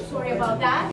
Sorry about that.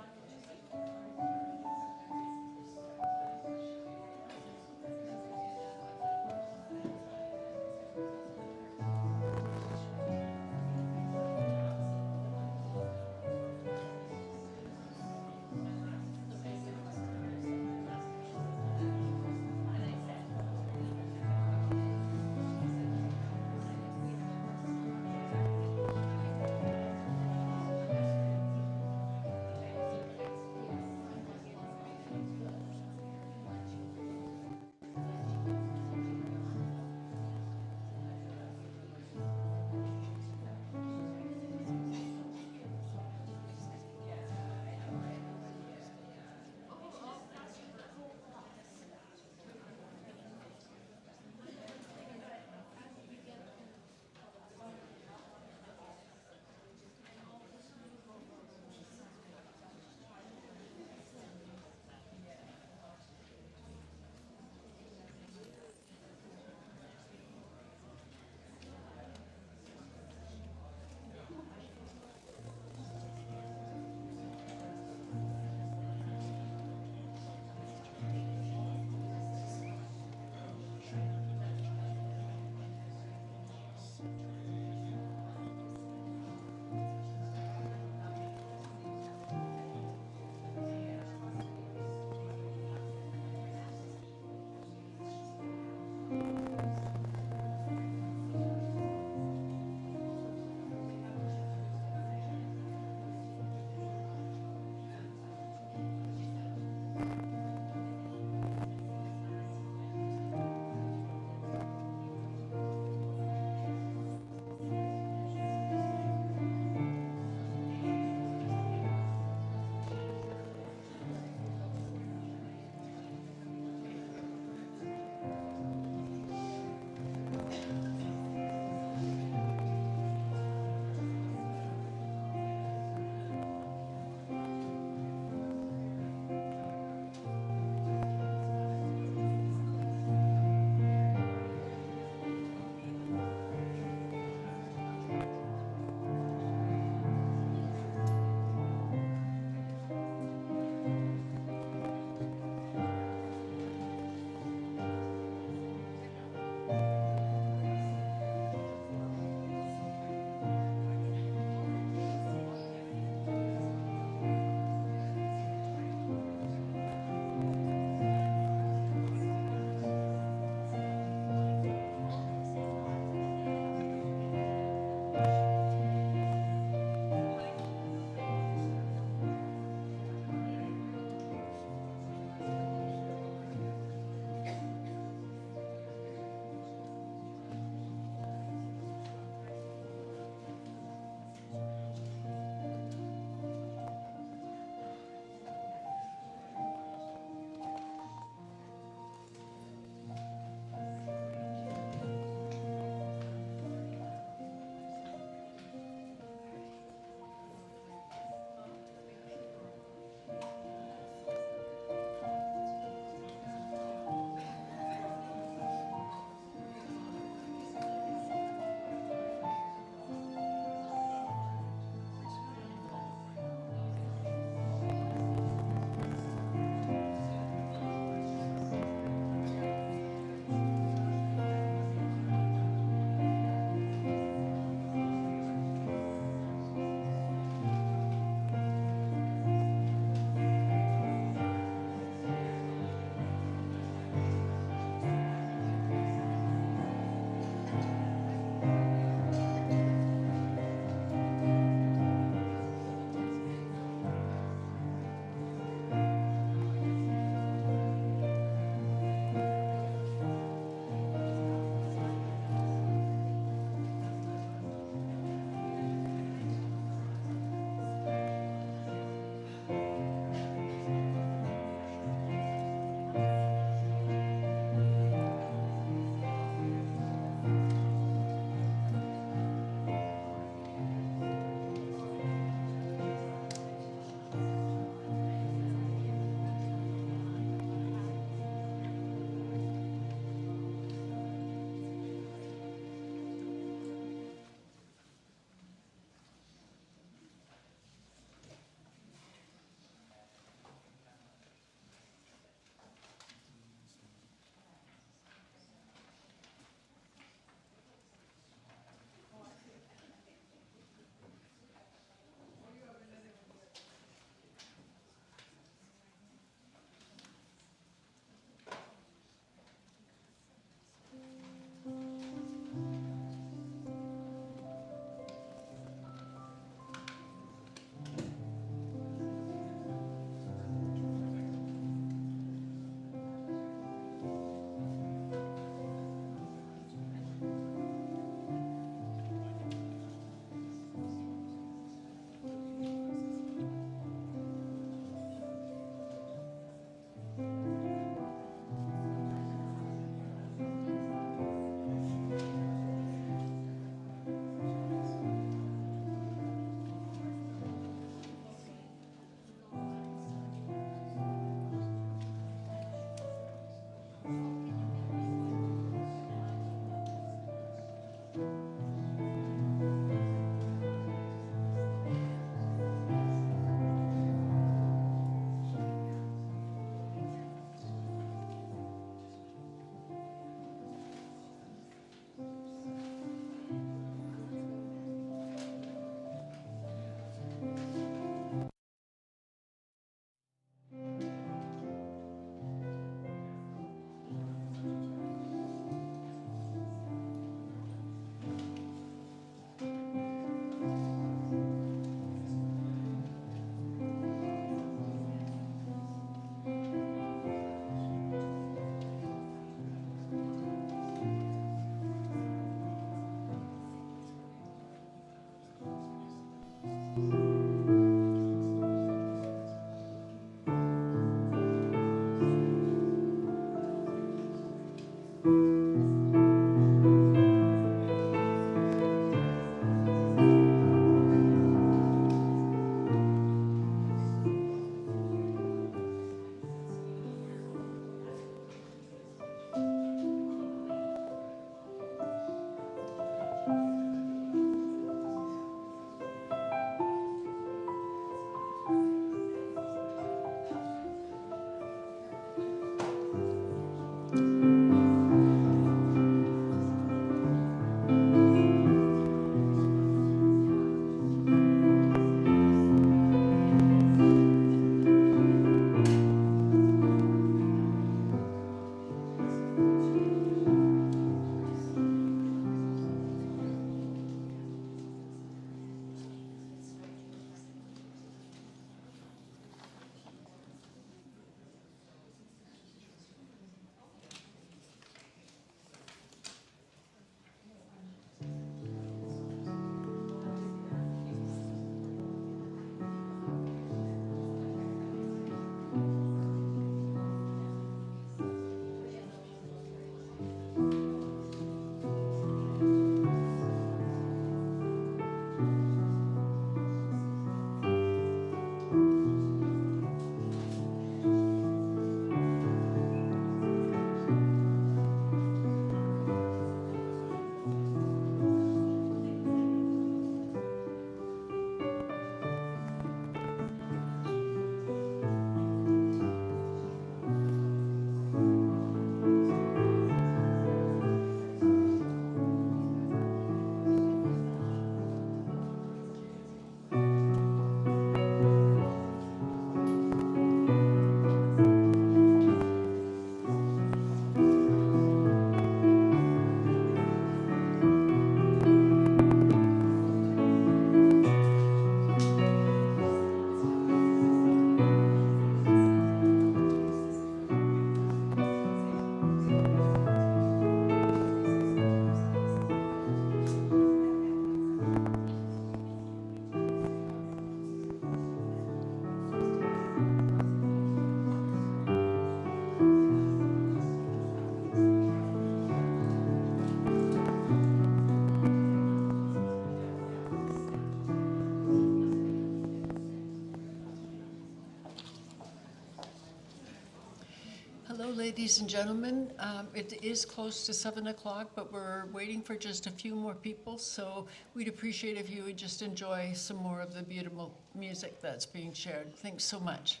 ladies and gentlemen. It is close to 7 o'clock, but we're waiting for just a few more people, so we'd appreciate if you would just enjoy some more of the beautiful music that's being shared. Thanks so much.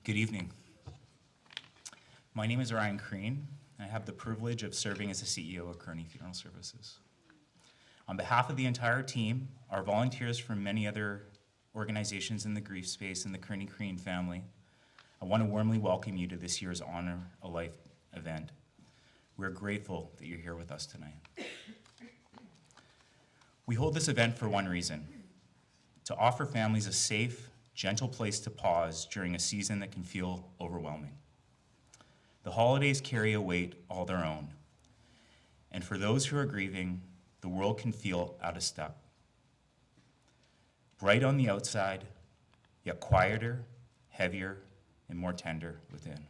Good evening. My name is Ryan Crean. I have the privilege of serving as the CEO of Kearney Funeral Services. On behalf of the entire team, our volunteers from many other organizations in the grief space and the Kearney Crean family, I want to warmly welcome you to this year's Honor a Life event. We're grateful that you're here with us tonight. We hold this event for one reason: to offer families a safe, gentle place to pause during a season that can feel overwhelming. The holidays carry a weight all their own, and for those who are grieving, the world can feel out of step. Bright on the outside, yet quieter, heavier, and more tender within.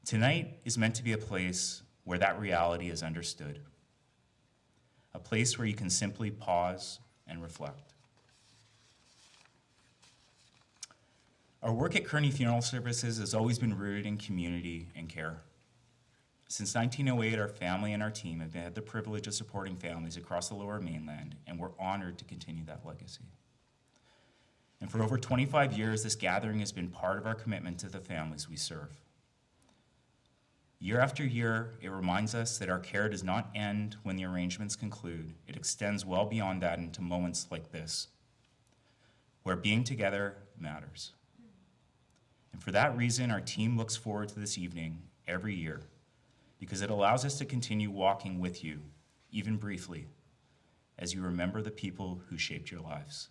Tonight is meant to be a place where that reality is understood, a place where you can simply pause and reflect. Our work at Kearney Funeral Services has always been rooted in community and care. Since 1908, our family and our team have had the privilege of supporting families across the Lower Mainland, and we're honored to continue that legacy. And for over 25 years, this gathering has been part of our commitment to the families we serve. Year after year, it reminds us that our care does not end when the arrangements conclude. It extends well beyond that into moments like this, where being together matters. And for that reason, our team looks forward to this evening every year, because it allows us to continue walking with you, even briefly, as you remember the people who shaped your lives.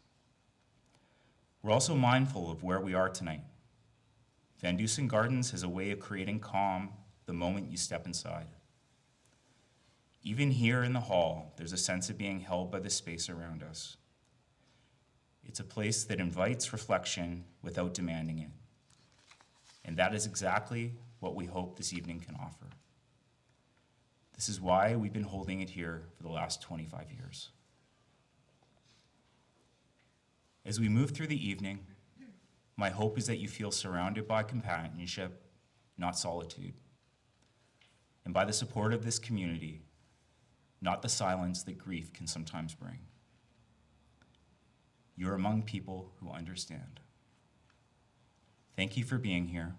We're also mindful of where we are tonight. Van Dusen Gardens has a way of creating calm the moment you step inside. Even here in the hall, there's a sense of being held by the space around us. It's a place that invites reflection without demanding it. And that is exactly what we hope this evening can offer. This is why we've been holding it here for the last 25 years. As we move through the evening, my hope is that you feel surrounded by companionship, not solitude, and by the support of this community, not the silence that grief can sometimes bring. You're among people who understand. Thank you for being here.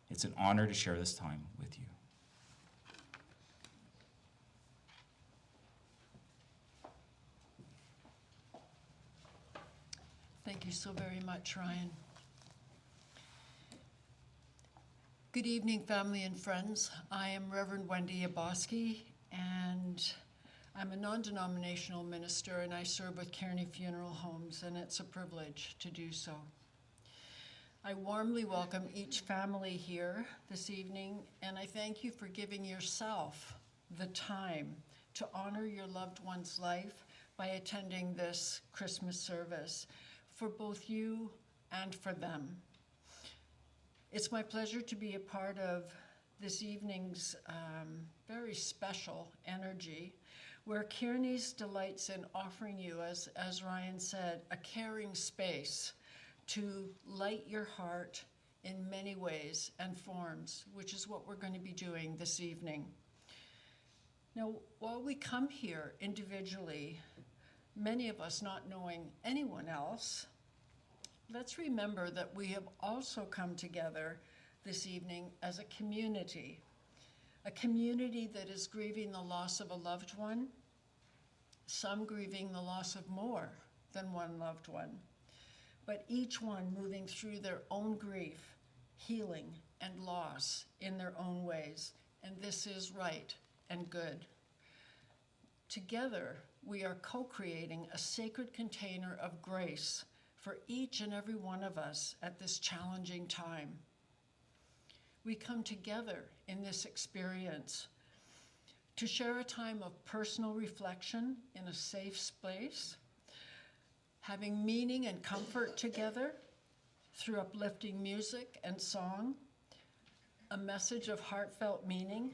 It's an honor to share this time with you. Thank you so very much, Ryan. Good evening, family and friends. I am Reverend Wendy Yaboski, and I'm a non-denominational minister, and I serve with Kearney Funeral Homes, and it's a privilege to do so. I warmly welcome each family here this evening, and I thank you for giving yourself the time to honor your loved one's life by attending this Christmas service for both you and for them. It's my pleasure to be a part of this evening's very special energy, where Kearney's delights in offering you, as Ryan said, a caring space to light your heart in many ways and forms, which is what we're going to be doing this evening. Now, while we come here individually, many of us not knowing anyone else, let's remember that we have also come together this evening as a community that is grieving the loss of a loved one, some grieving the loss of more than one loved one, but each one moving through their own grief, healing, and loss in their own ways, and this is right and good. Together, we are co-creating a sacred container of grace for each and every one of us at this challenging time. We come together in this experience to share a time of personal reflection in a safe space, having meaning and comfort together through uplifting music and song, a message of heartfelt meaning,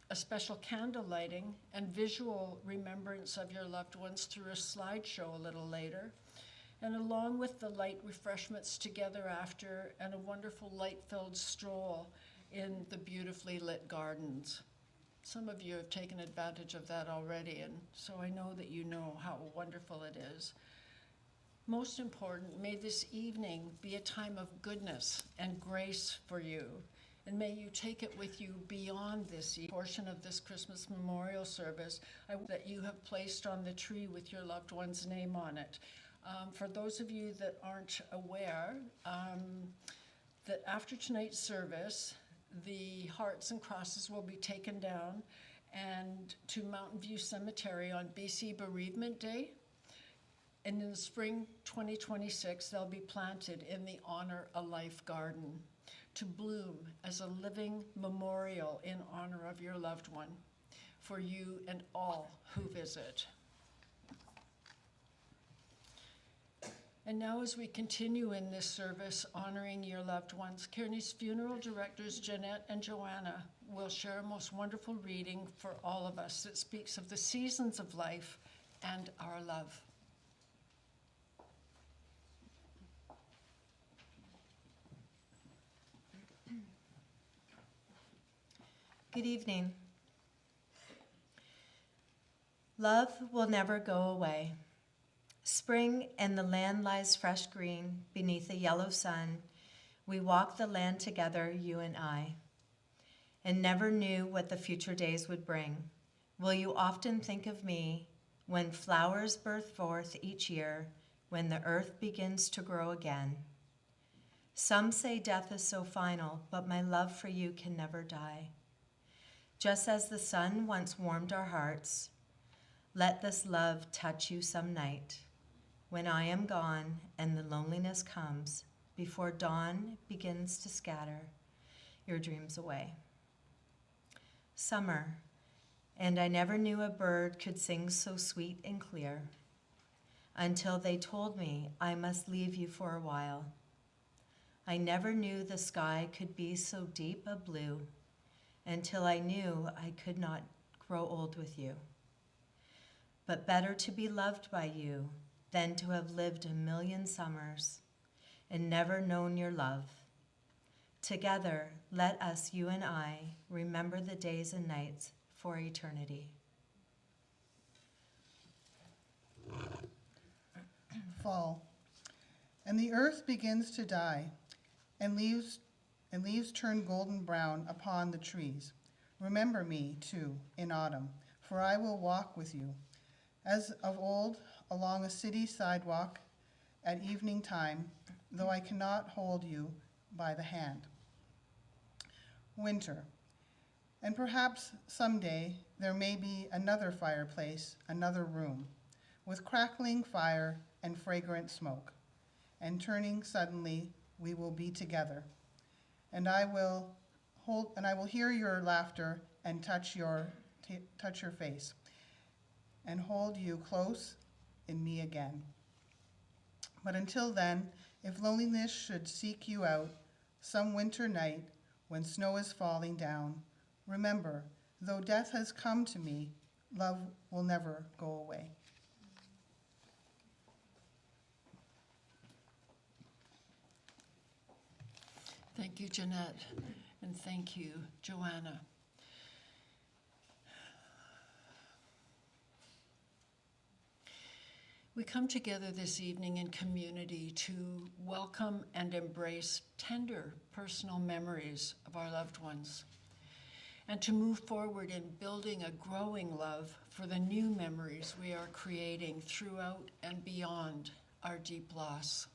a special candle lighting, and visual remembrance of your loved ones through a slideshow a little later, and along with the light refreshments together after, and a wonderful light-filled stroll in the beautifully lit gardens. Some of you have taken advantage of that already, and so I know that you know how wonderful it is. Most important, may this evening be a time of goodness and grace for you, and may you take it with you beyond this portion of this Christmas memorial service that you have placed on the tree with your loved one's name on it. For those of you that aren't aware, that after tonight's service, the hearts and crosses will be taken down and to Mountain View Cemetery on BC Bereavement Day. And in the spring 2026, they'll be planted in the Honor a Life garden to bloom as a living memorial in honor of your loved one for you and all who visit. And now as we continue in this service honoring your loved ones, Kearney's funeral directors Jeanette and Joanna will share a most wonderful reading for all of us that speaks of the seasons of life and our love. Good evening. Love will never go away. Spring and the land lies fresh green beneath a yellow sun. We walk the land together, you and I, and never knew what the future days would bring. Will you often think of me when flowers birth forth each year, when the earth begins to grow again? Some say death is so final, but my love for you can never die. Just as the sun once warmed our hearts, let this love touch you some night. When I am gone and the loneliness comes, before dawn begins to scatter your dreams away. Summer, and I never knew a bird could sing so sweet and clear, until they told me I must leave you for a while. I never knew the sky could be so deep a blue, until I knew I could not grow old with you. But better to be loved by you than to have lived a million summers and never known your love. Together, let us, you and I, remember the days and nights for eternity. Fall, and the earth begins to die, and leaves turn golden brown upon the trees. Remember me, too, in autumn, for I will walk with you, as of old, along a city sidewalk at evening time, though I cannot hold you by the hand. Winter, and perhaps someday there may be another fireplace, another room, with crackling fire and fragrant smoke, and turning suddenly we will be together. And I will hear your laughter and touch your face, and hold you close in me again. But until then, if loneliness should seek you out some winter night when snow is falling down, remember, though death has come to me, love will never go away. Thank you, Jeanette, and thank you, Joanna. We come together this evening in community to welcome and embrace tender personal memories of our loved ones, and to move forward in building a growing love for the new memories we are creating throughout and beyond our deep loss.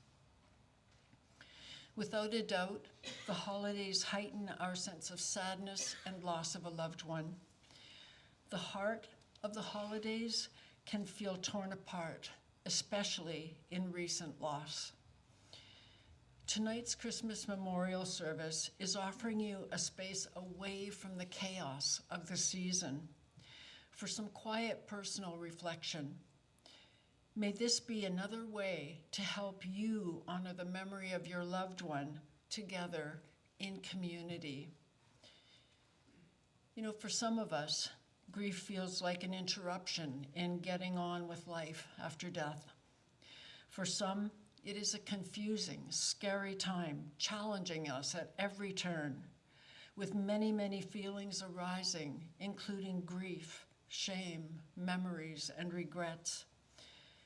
Without a doubt, the holidays heighten our sense of sadness and loss of a loved one. The heart of the holidays can feel torn apart, especially in recent loss. Tonight's Christmas memorial service is offering you a space away from the chaos of the season for some quiet personal reflection. May this be another way to help you honor the memory of your loved one together in community. You know, for some of us, grief feels like an interruption in getting on with life after death. For some, it is a confusing, scary time, challenging us at every turn, with many, many feelings arising, including grief, shame, memories, and regrets.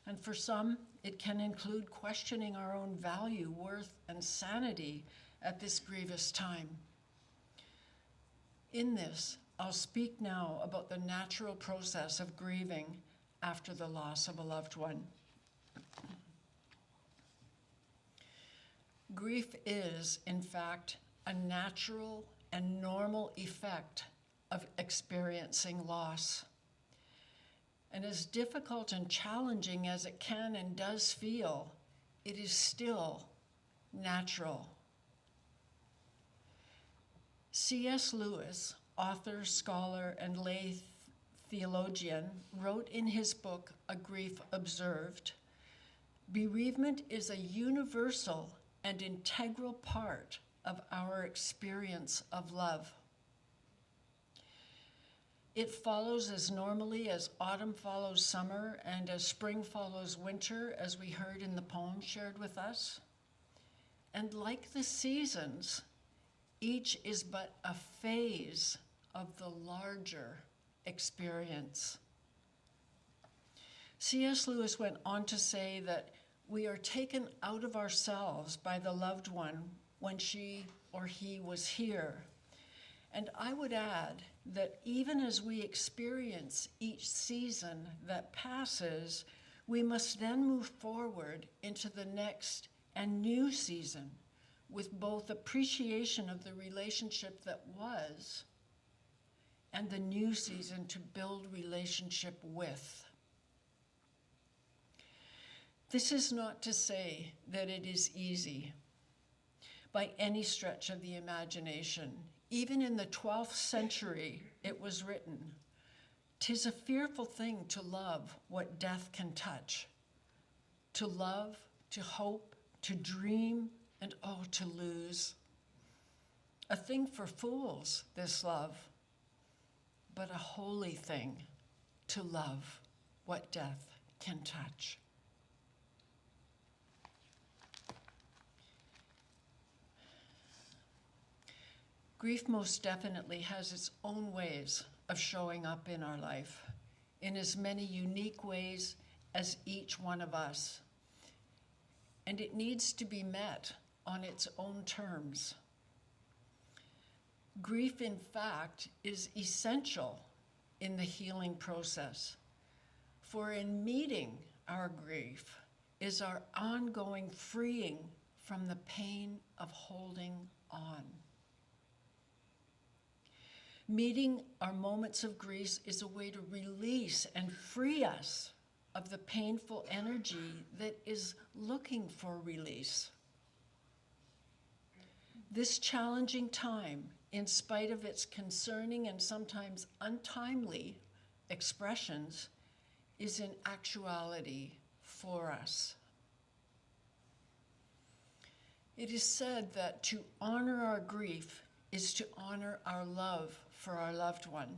And for some, it can include questioning our own value, worth, and sanity at this grievous time. In this, I'll speak now about the natural process of grieving after the loss of a loved one. Grief is, in fact, a natural and normal effect of experiencing loss. And as difficult and challenging as it can and does feel, it is still natural. C.S. Lewis, author, scholar, and lay theologian, wrote in his book, A Grief Observed, "Bereavement is a universal and integral part of our experience of love. It follows as normally as autumn follows summer and as spring follows winter, as we heard in the poem shared with us. And like the seasons, each is but a phase of the larger experience." C.S. Lewis went on to say that we are taken out of ourselves by the loved one when she or he was here. And I would add that even as we experience each season that passes, we must then move forward into the next and new season with both appreciation of the relationship that was and the new season to build relationship with. This is not to say that it is easy by any stretch of the imagination. Even in the 12th century, it was written, "'Tis a fearful thing to love what death can touch, to love, to hope, to dream, and oh, to lose. A thing for fools, this love, but a holy thing to love what death can touch." Grief most definitely has its own ways of showing up in our life, in as many unique ways as each one of us. And it needs to be met on its own terms. Grief, in fact, is essential in the healing process, for in meeting our grief is our ongoing freeing from the pain of holding on. Meeting our moments of grief is a way to release and free us of the painful energy that is looking for release. This challenging time, in spite of its concerning and sometimes untimely expressions, is in actuality for us. It is said that to honor our grief is to honor our love for our loved one.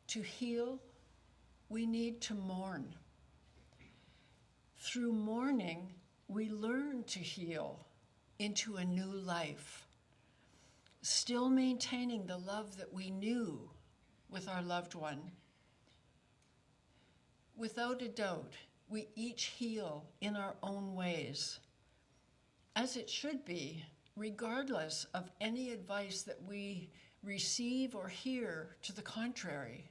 To heal, we need to mourn. Through mourning, we learn to heal into a new life, still maintaining the love that we knew with our loved one. Without a doubt, we each heal in our own ways, as it should be, regardless of any advice that we receive or hear to the contrary.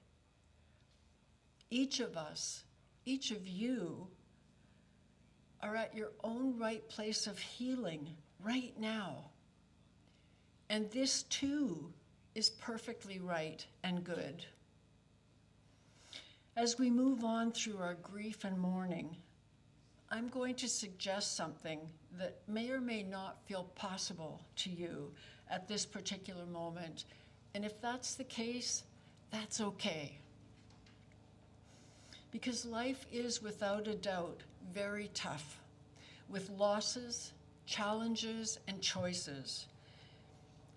Each of us, each of you, are at your own right place of healing right now. And this too is perfectly right and good. As we move on through our grief and mourning, I'm going to suggest something that may or may not feel possible to you at this particular moment. And if that's the case, that's okay. Because life is, without a doubt, very tough, with losses, challenges, and choices.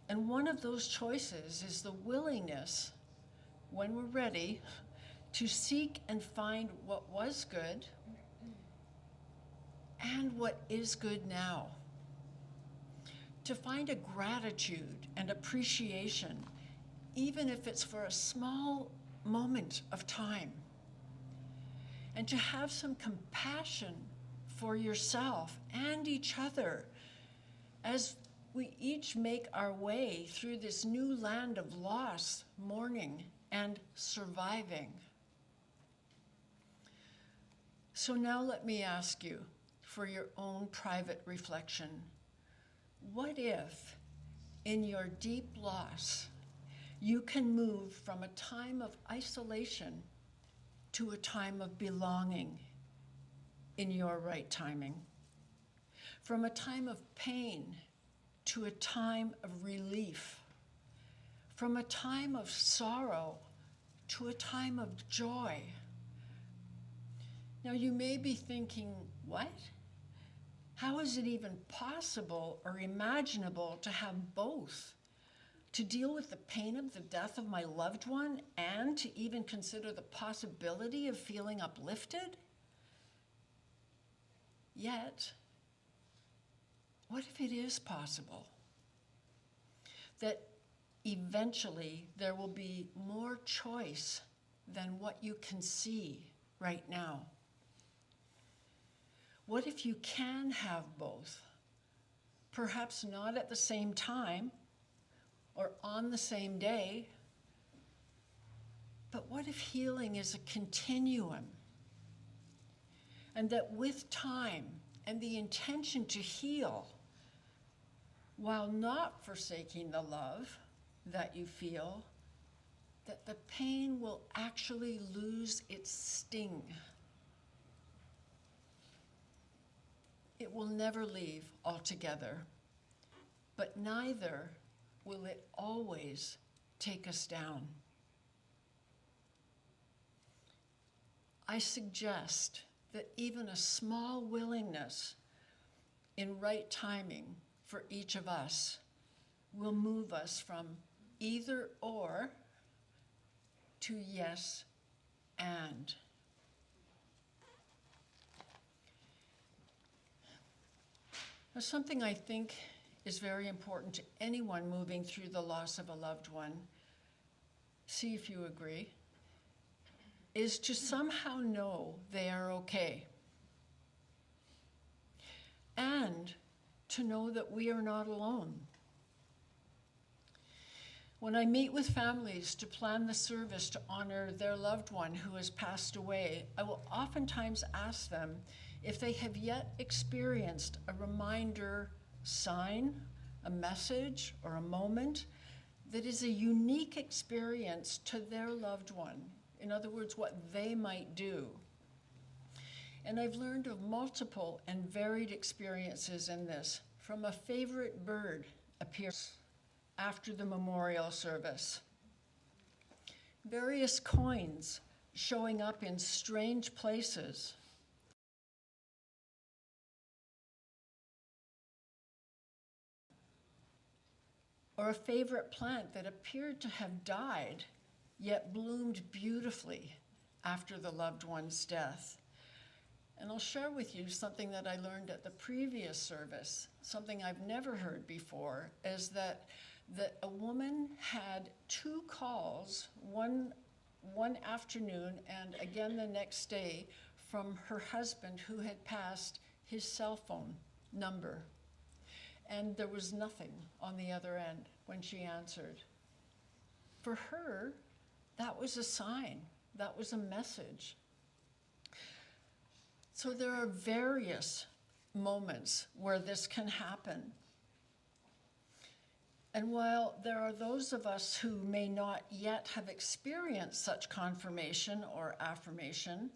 And one of those choices is the willingness, when we're ready, to seek and find what was good and what is good now. To find a gratitude and appreciation, even if it's for a small moment of time. and to have some compassion for yourself and each other as we each make our way through this new land of loss, mourning, and surviving. So now let me ask you for your own private reflection. What if, in your deep loss, you can move from a time of isolation to a time of belonging in your right timing? From a time of pain to a time of relief, from a time of sorrow to a time of joy. Now you may be thinking, what? How is it even possible or imaginable to have both? To deal with the pain of the death of my loved one and to even consider the possibility of feeling uplifted? Yet, what if it is possible that eventually there will be more choice than what you can see right now? What if you can have both? Perhaps not at the same time or on the same day, but what if healing is a continuum? And that with time and the intention to heal, while not forsaking the love that you feel, that the pain will actually lose its sting. It will never leave altogether, but neither will it always take us down. I suggest that even a small willingness in right timing for each of us will move us from either or to yes and. Now, something I think is very important to anyone moving through the loss of a loved one, see if you agree, is to somehow know they are okay. And to know that we are not alone. When I meet with families to plan the service to honor their loved one who has passed away, I will oftentimes ask them if they have yet experienced a reminder sign, a message, or a moment that is a unique experience to their loved one. In other words, what they might do. And I've learned of multiple and varied experiences in this, from a favorite bird appears after the memorial service, various coins showing up in strange places, or a favorite plant that appeared to have died, yet bloomed beautifully after the loved one's death. And I'll share with you something that I learned at the previous service, something I've never heard before, is that a woman had 2 calls, one afternoon and again the next day, from her husband who had passed his cell phone number. And there was nothing on the other end when she answered. For her, that was a sign, that was a message. So there are various moments where this can happen. And while there are those of us who may not yet have experienced such confirmation or affirmation,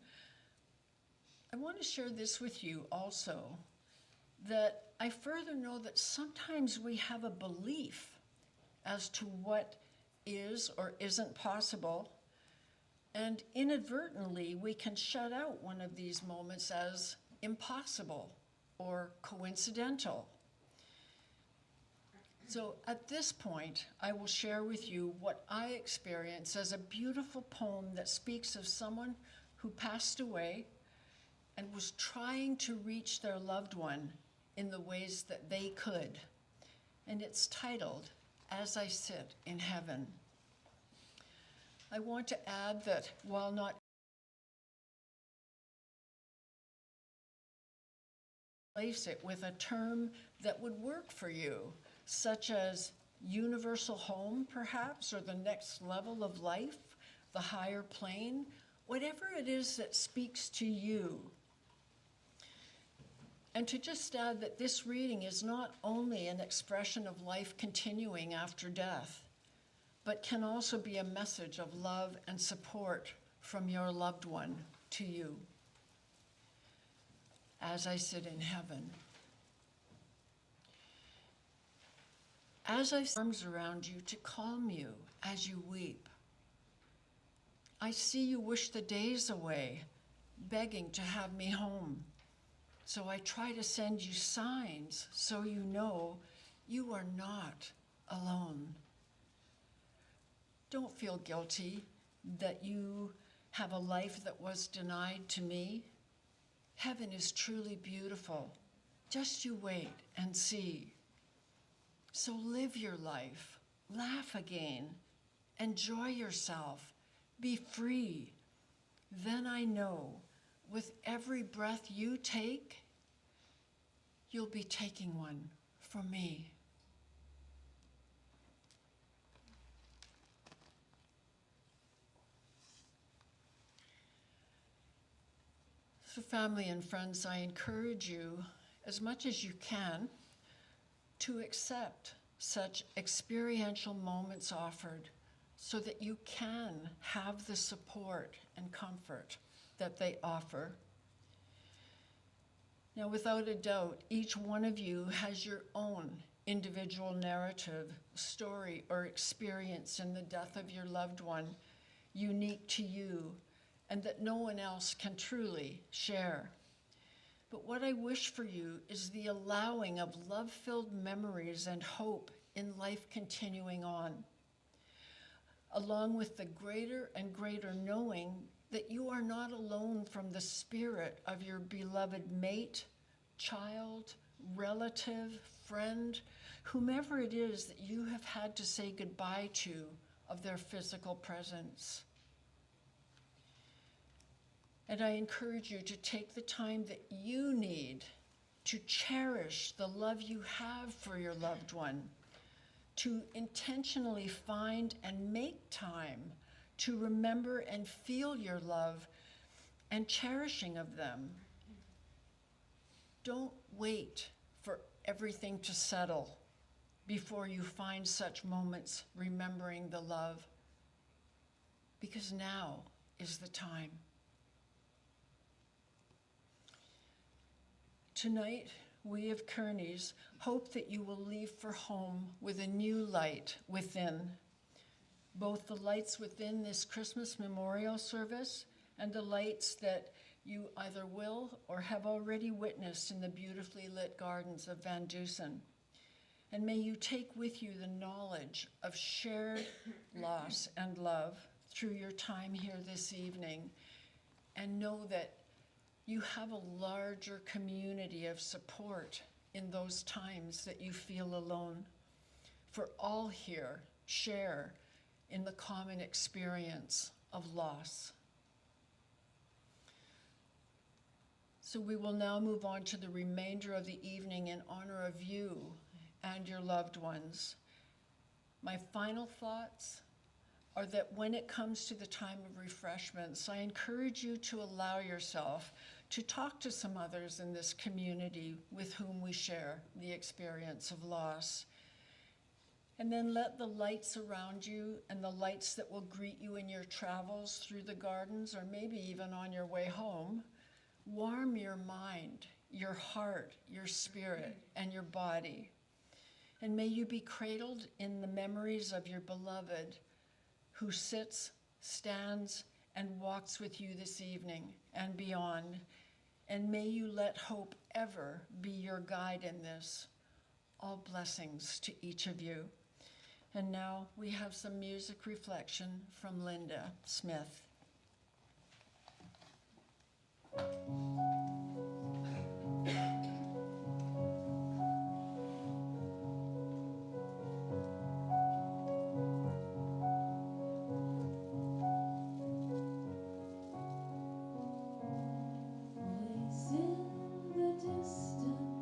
I want to share this with you also, that I further know that sometimes we have a belief as to what is or isn't possible, and inadvertently we can shut out one of these moments as impossible or coincidental. So at this point, I will share with you what I experience as a beautiful poem that speaks of someone who passed away and was trying to reach their loved one in the ways that they could. And it's titled, As I Sit in Heaven. I want to add that while not replace it with a term that would work for you, such as universal home, perhaps, or the next level of life, the higher plane, whatever it is that speaks to you. And to just add that this reading is not only an expression of life continuing after death, but can also be a message of love and support from your loved one to you. As I sit in heaven, as I arms around you to calm you as you weep, I see you wish the days away, begging to have me home. So I try to send you signs so you know you are not alone. Don't feel guilty that you have a life that was denied to me. Heaven is truly beautiful. Just you wait and see. So live your life, laugh again, enjoy yourself, be free. Then I know with every breath you take, you'll be taking one for me. So family and friends, I encourage you as much as you can to accept such experiential moments offered so that you can have the support and comfort that they offer. Now, without a doubt, each one of you has your own individual narrative, story, or experience in the death of your loved one, unique to you, and that no one else can truly share. But what I wish for you is the allowing of love-filled memories and hope in life continuing on, along with the greater and greater knowing that you are not alone from the spirit of your beloved mate, child, relative, friend, whomever it is that you have had to say goodbye to of their physical presence. And I encourage you to take the time that you need to cherish the love you have for your loved one, to intentionally find and make time to remember and feel your love and cherishing of them. Don't wait for everything to settle before you find such moments remembering the love, because now is the time. Tonight, we of Kearneys hope that you will leave for home with a new light within, both the lights within this Christmas memorial service and the lights that you either will or have already witnessed in the beautifully lit gardens of Van Dusen. And may you take with you the knowledge of shared loss and love through your time here this evening, and know that you have a larger community of support in those times that you feel alone. For all here share in the common experience of loss. So we will now move on to the remainder of the evening in honor of you and your loved ones. My final thoughts are that when it comes to the time of refreshments, I encourage you to allow yourself to talk to some others in this community with whom we share the experience of loss. And then let the lights around you and the lights that will greet you in your travels through the gardens, or maybe even on your way home, warm your mind, your heart, your spirit, and your body. And may you be cradled in the memories of your beloved who sits, stands, and walks with you this evening and beyond. And may you let hope ever be your guide in this. All blessings to each of you. And now we have some music reflection from Linda Smith. Place in the distance.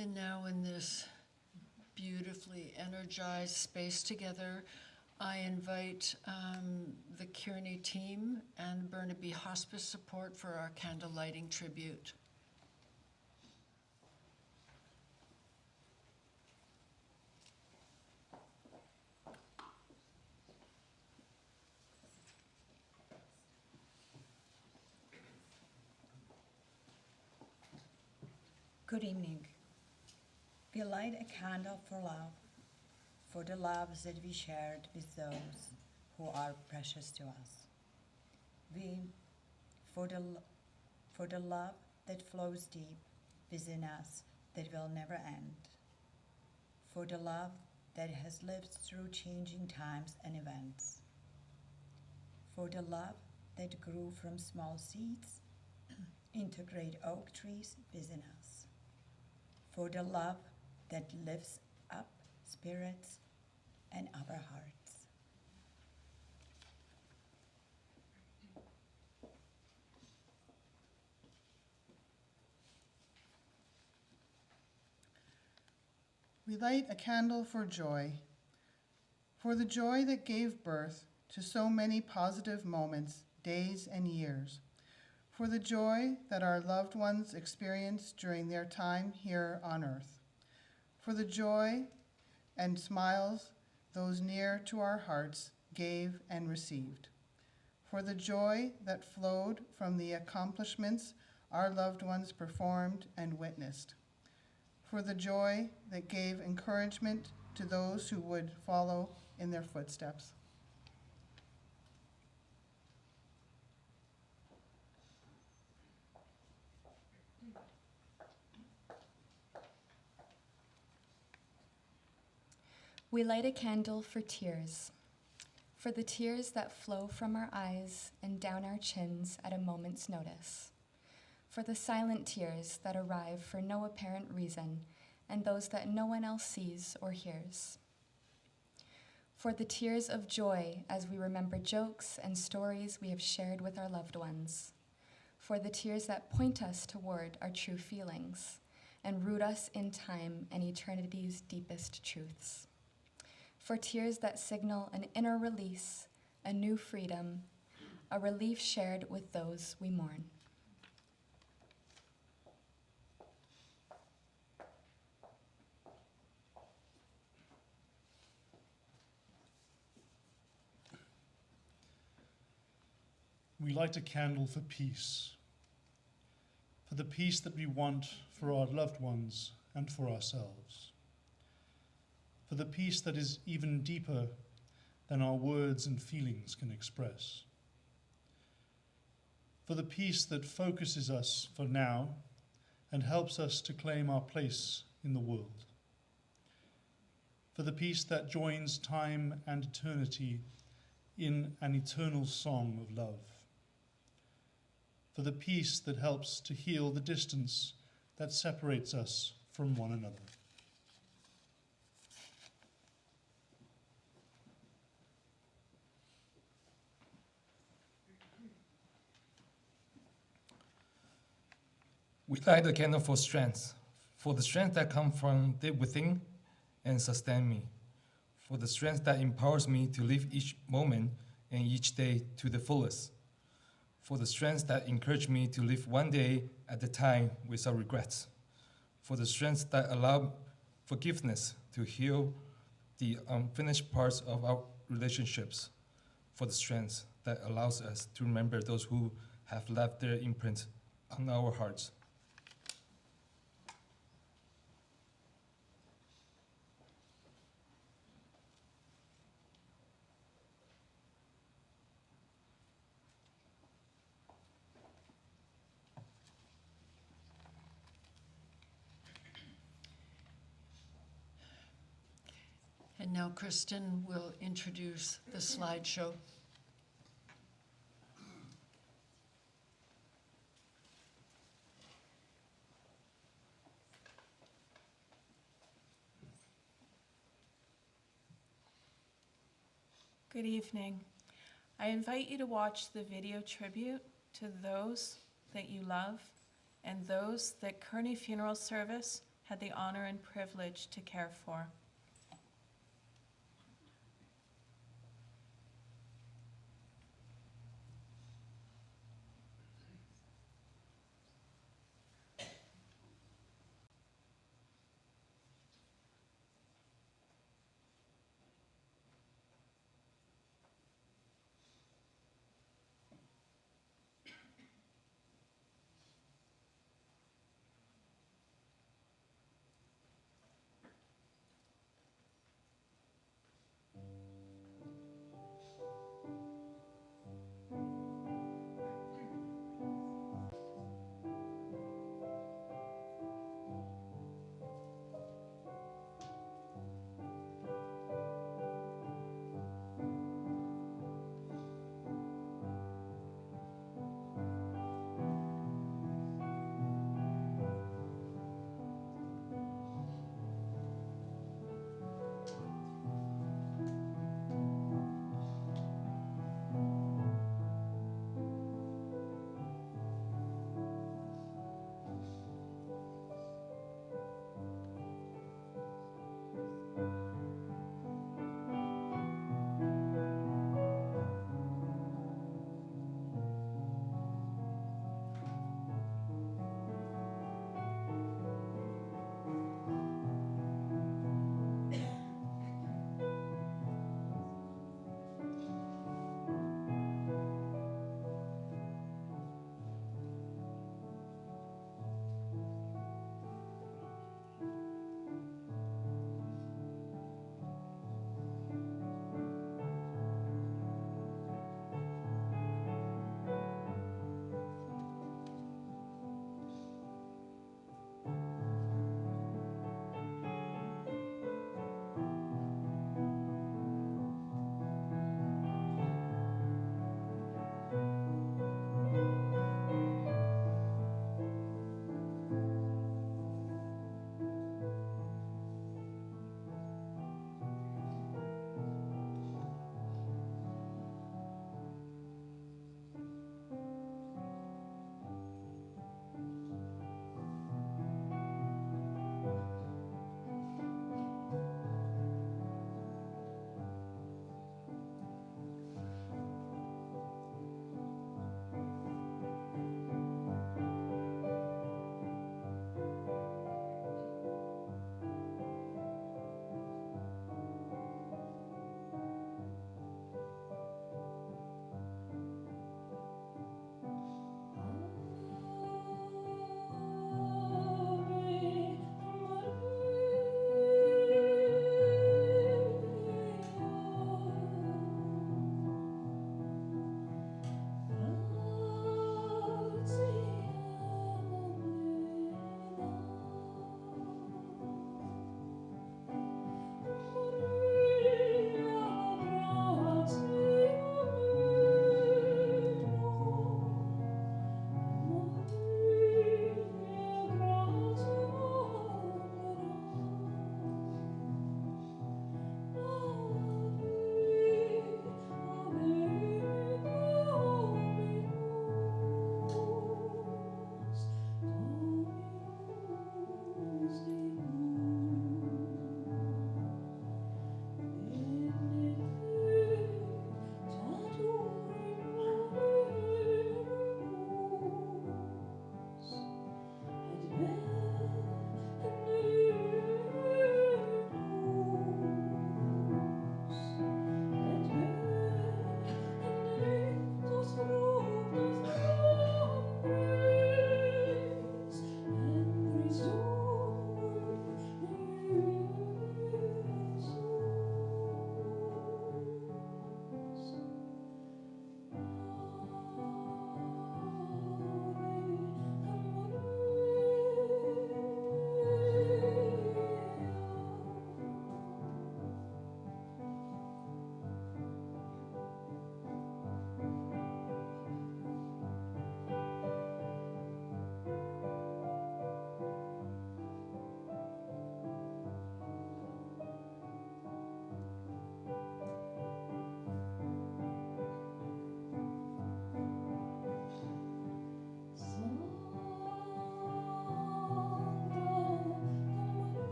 And now in this beautifully energized space together, I invite the Kearney team and Burnaby Hospice support for our candle lighting tribute. Good evening. We light a candle for love, for the loves that we shared with those who are precious to us. For the love that flows deep within us that will never end. For the love that has lived through changing times and events. For the love that grew from small seeds into great oak trees within us. For the love that lifts up spirits and our hearts. We light a candle for joy, for the joy that gave birth to so many positive moments, days, and years, for the joy that our loved ones experienced during their time here on earth, for the joy and smiles those near to our hearts gave and received, for the joy that flowed from the accomplishments our loved ones performed and witnessed, for the joy that gave encouragement to those who would follow in their footsteps. We light a candle for tears, for the tears that flow from our eyes and down our chins at a moment's notice, for the silent tears that arrive for no apparent reason and those that no one else sees or hears, for the tears of joy as we remember jokes and stories we have shared with our loved ones, for the tears that point us toward our true feelings and root us in time and eternity's deepest truths, for tears that signal an inner release, a new freedom, a relief shared with those we mourn. We light a candle for peace, for the peace that we want for our loved ones and for ourselves, for the peace that is even deeper than our words and feelings can express, for the peace that focuses us for now and helps us to claim our place in the world, for the peace that joins time and eternity in an eternal song of love, for the peace that helps to heal the distance that separates us from one another. We light the candle for strength, for the strength that comes from deep within and sustain me, for the strength that empowers me to live each moment and each day to the fullest, for the strength that encourages me to live one day at a time without regrets, for the strength that allows forgiveness to heal the unfinished parts of our relationships, for the strength that allows us to remember those who have left their imprint on our hearts. And now Kristen will introduce the slideshow. Good evening. I invite you to watch the video tribute to those that you love and those that Kearney Funeral Service had the honor and privilege to care for.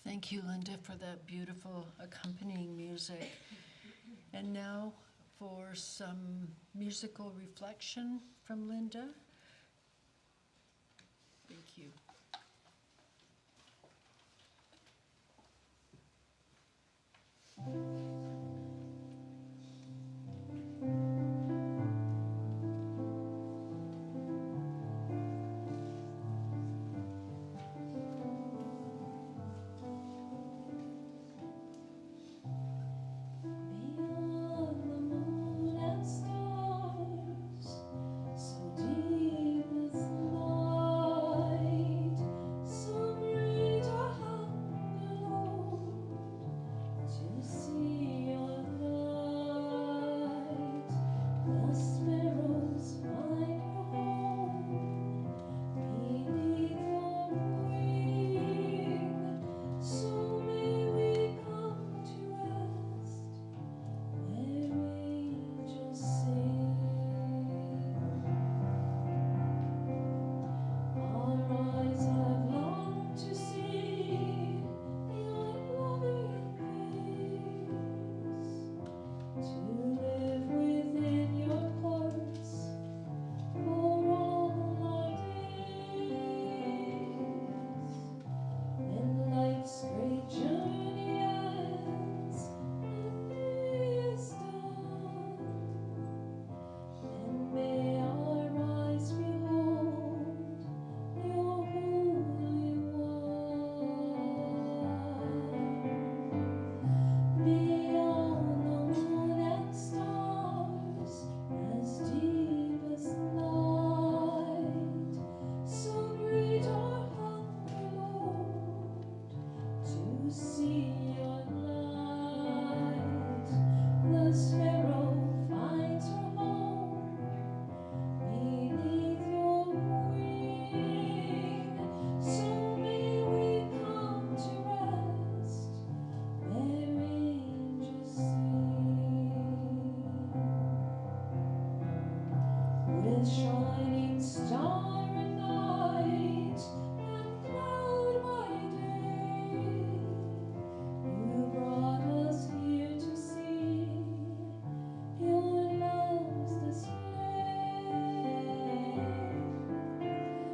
Thank you, Linda, for that beautiful accompanying music. And now for some musical reflection from Linda. Thank you. Beyond the moon and stars, so deep is the night, so great our hunger, Lord, to see your light. The sparrows find a home beneath your wing, so may we come to rest where angels sing. Our eyes have longed to see your loving face, to live within your courts for all our days. When life's great journey ends and day is done, then may our eyes behold your Holy One. Beyond the moon and stars, as deep as the night, so great our hunger, Lord, to see your light. The sparrow finds her home beneath your wing, so may we come to rest where angels sing. With shining star at night and cloud by day, you brought us here to see your love's display.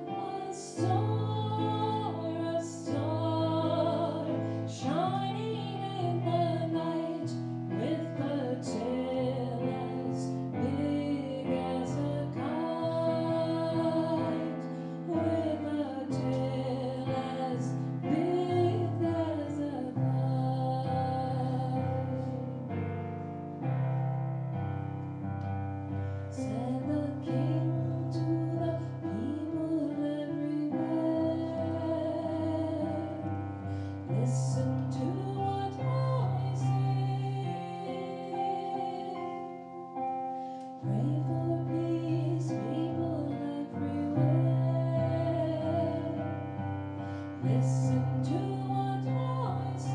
A star, shining in the night, with the tail as big as a kite, with a tail as big as a kite. Said the King to the people everywhere, listen to what I say. Pray for peace, people everywhere, listen to what I say.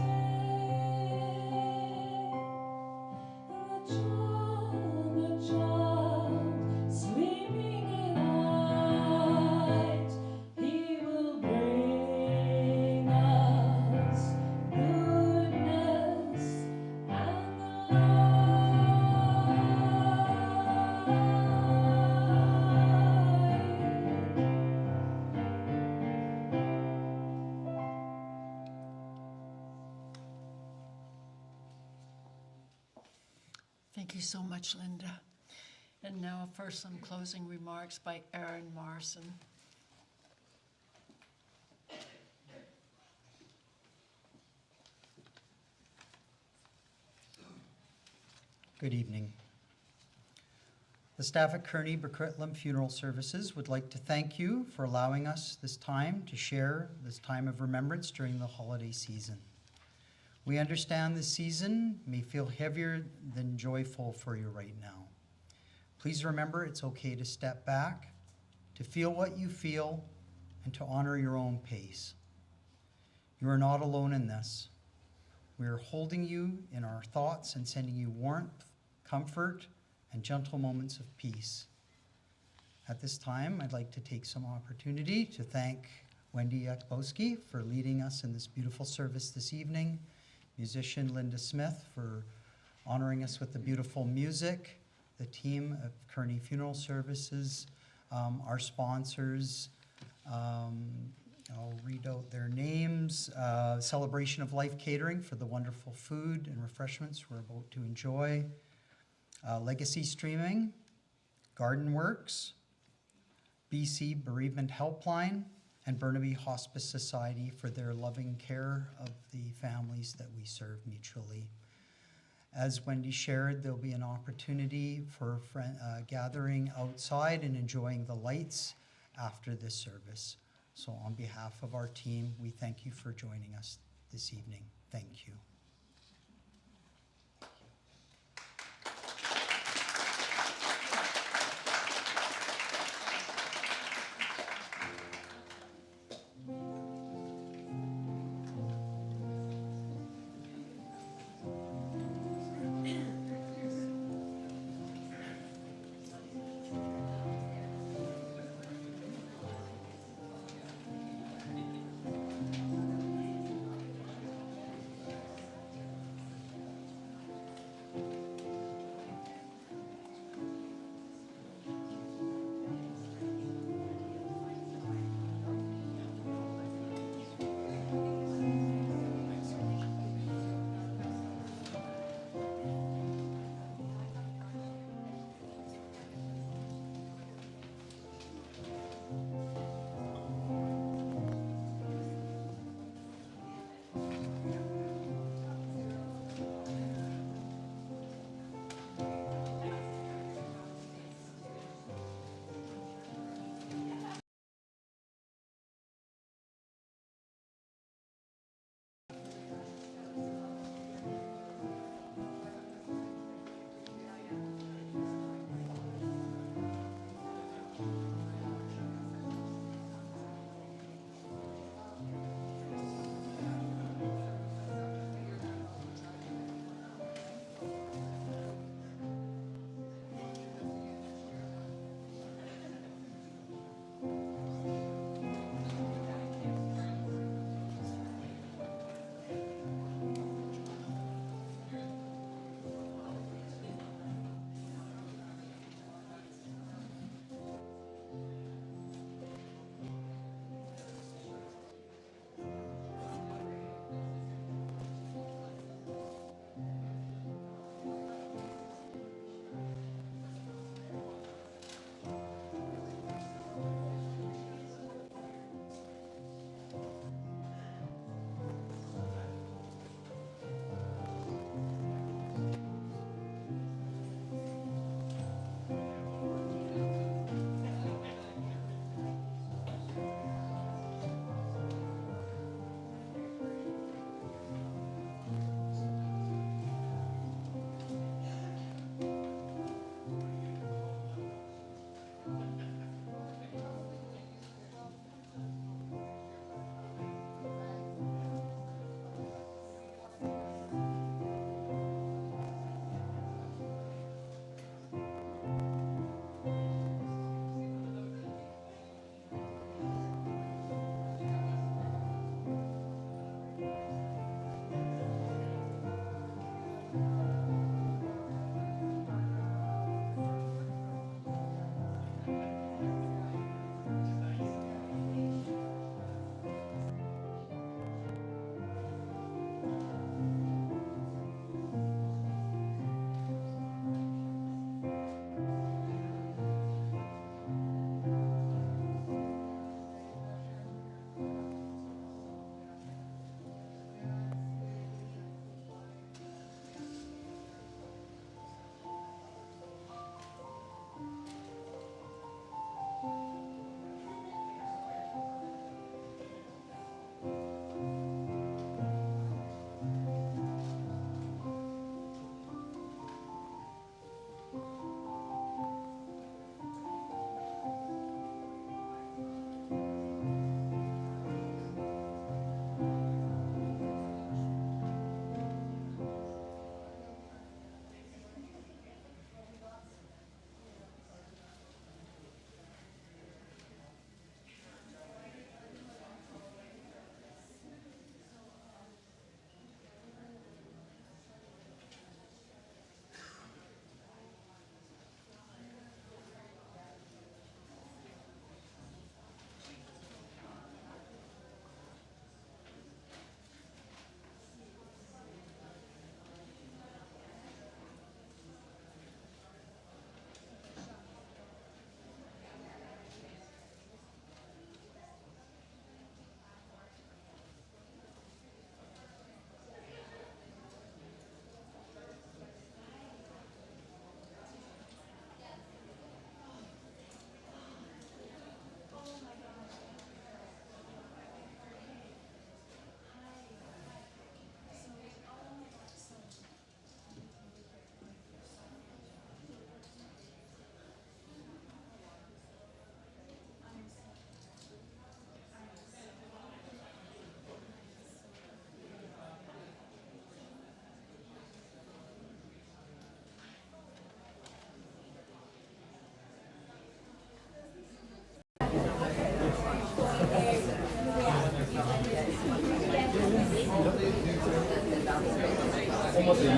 The child, sleeping in night, he will bring us goodness and Thank you so much, Linda. And now for some closing remarks by Aaron Morrison. Good evening. The staff at Kearney Burkritlam Funeral Services would like to thank you for allowing us this time to share this time of remembrance during the holiday season. We understand this season may feel heavier than joyful for you right now. Please remember it's okay to step back, to feel what you feel, and to honor your own pace. You are not alone in this. We are holding you in our thoughts and sending you warmth, comfort, and gentle moments of peace. At this time, I'd like to take some opportunity to thank Wendy Yakbowski for leading us in this beautiful service this evening, musician Linda Smith for honoring us with the beautiful music, the team of Kearney Funeral Services, our sponsors, I'll read out their names, Celebration of Life Catering for the wonderful food and refreshments we're about to enjoy, Legacy Streaming, Garden Works, BC Bereavement Helpline, and Burnaby Hospice Society for their loving care of the families that we serve mutually. As Wendy shared, there'll be an opportunity for gathering outside and enjoying the lights after this service. So on behalf of our team, we thank you for joining us this evening. Thank you. Thank you.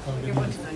Have a good evening.